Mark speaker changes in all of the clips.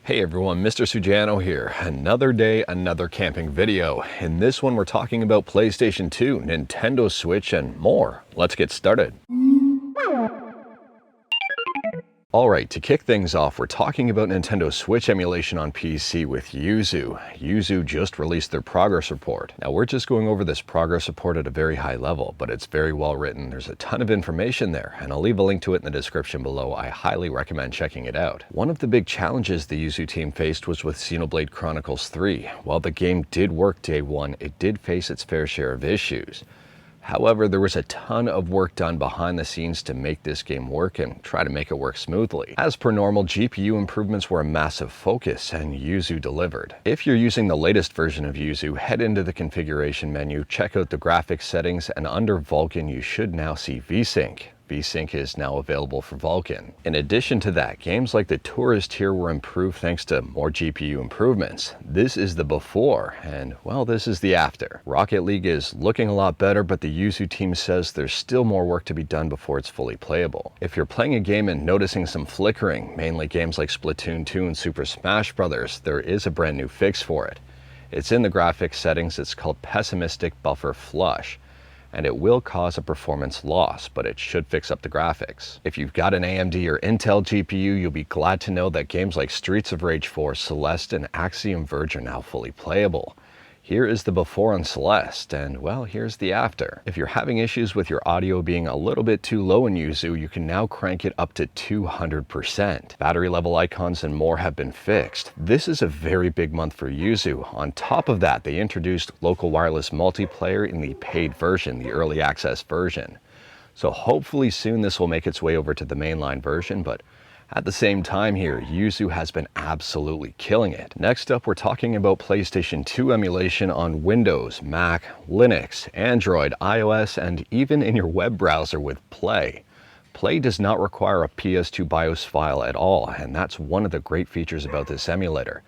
Speaker 1: Hey everyone, Mr. Sujano here. Another day, another camping video. In this one, we're talking about PlayStation 2, Nintendo Switch, and more. Let's get started. Alright, to kick things off, we're talking about Nintendo Switch emulation on PC with Yuzu. Yuzu just released their progress report. Now we're just going over this progress report at a very high level, but it's very well written. There's a ton of information there, and I'll leave a link to it in the description below. I highly recommend checking it out. One of the big challenges the Yuzu team faced was with Xenoblade Chronicles 3. While the game did work day one, it did face its fair share of issues. However, there was a ton of work done behind the scenes to make this game work and try to make it work smoothly. As per normal, GPU improvements were a massive focus, and Yuzu delivered. If you're using the latest version of Yuzu, head into the configuration menu, check out the graphics settings, and under Vulkan you should now see VSync. VSync is now available for Vulkan. In addition to that, games like the Tourist here were improved thanks to more GPU improvements. This is the before, and well, this is the after. Rocket League is looking a lot better, but the Yuzu team says there's still more work to be done before it's fully playable. If you're playing a game and noticing some flickering, mainly games like Splatoon 2 and Super Smash Bros., there is a brand new fix for it. It's in the graphics settings. It's called Pessimistic Buffer Flush, and it will cause a performance loss, but it should fix up the graphics. If you've got an AMD or Intel GPU, you'll be glad to know that games like Streets of Rage 4, Celeste, and Axiom Verge are now fully playable. Here is the before on Celeste, and well, here's the after. If you're having issues with your audio being a little bit too low in Yuzu, you can now crank it up to 200%. Battery level icons and more have been fixed. This is a very big month for Yuzu. On top of that, they introduced local wireless multiplayer in the paid version, the early access version. So hopefully soon this will make its way over to the mainline version, but at the same time here, Yuzu has been absolutely killing it. Next up, we're talking about PlayStation 2 emulation on Windows, Mac, Linux, Android, iOS, and even in your web browser with Play. Play does not require a PS2 BIOS file at all, and that's one of the great features about this emulator.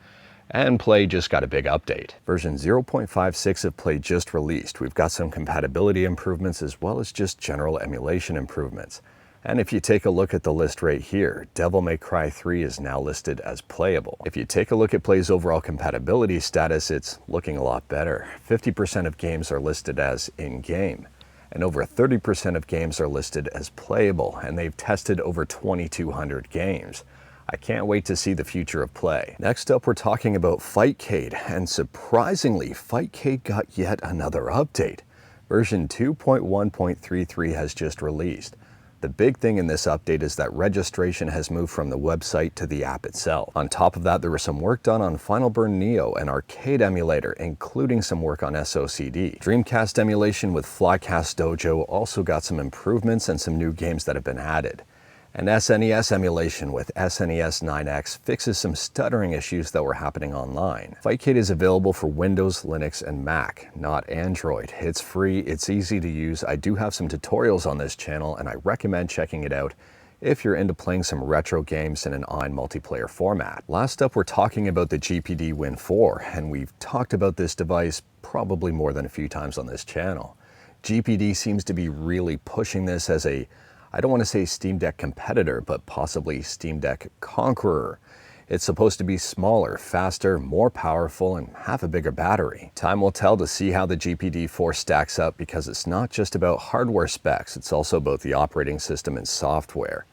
Speaker 1: And Play just got a big update. Version 0.56 of Play just released. We've got some compatibility improvements as well as just general emulation improvements. And if you take a look at the list right here, Devil May Cry 3 is now listed as playable. If you take a look at Play's overall compatibility status, it's looking a lot better. 50% of games are listed as in-game, and over 30% of games are listed as playable, and they've tested over 2,200 games. I can't wait to see the future of Play. Next up, we're talking about Fightcade, and surprisingly, Fightcade got yet another update. Version 2.1.33 has just released. The big thing in this update is that registration has moved from the website to the app itself. On top of that, there was some work done on Final Burn Neo, an arcade emulator, including some work on SOCD. Dreamcast emulation with Flycast Dojo also got some improvements and some new games that have been added. And SNES emulation with SNES 9X fixes some stuttering issues that were happening online. Fightcade is available for Windows, Linux, and Mac, not Android. It's free, it's easy to use. I do have some tutorials on this channel, and I recommend checking it out if you're into playing some retro games in an online multiplayer format. Last up, we're talking about the GPD Win 4, and we've talked about this device probably more than a few times on this channel. GPD seems to be really pushing this as a, I don't want to say Steam Deck competitor, but possibly Steam Deck conqueror. It's supposed to be smaller, faster, more powerful, and have a bigger battery. Time will tell to see how the GPD 4 stacks up, because it's not just about hardware specs, it's also about the operating system and software.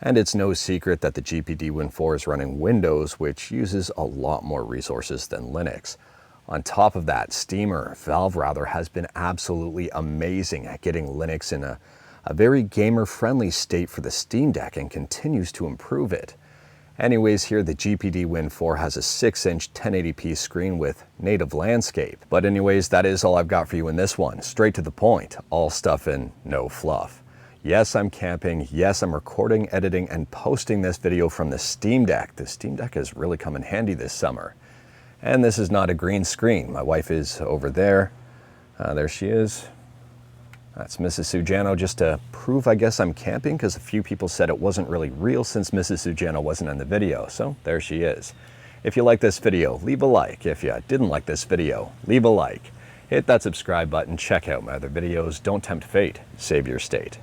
Speaker 1: And it's no secret that the GPD Win 4 is running Windows, which uses a lot more resources than Linux. On top of that, Valve has been absolutely amazing at getting Linux in a very gamer-friendly state for the Steam Deck and continues to improve it. Anyways, here the GPD Win 4 has a 6-inch 1080p screen with native landscape. But anyways, that is all I've got for you in this one. Straight to the point, all stuff and no fluff. Yes, I'm camping. Yes, I'm recording, editing, and posting this video from the Steam Deck. The Steam Deck has really come in handy this summer. And this is not a green screen. My wife is over there. There she is. That's Mrs. Sujano, just to prove, I guess, I'm camping, because a few people said it wasn't really real since Mrs. Sujano wasn't in the video. So there she is. If you like this video, leave a like. If you didn't like this video, leave a like. Hit that subscribe button, check out my other videos. Don't tempt fate, save your state.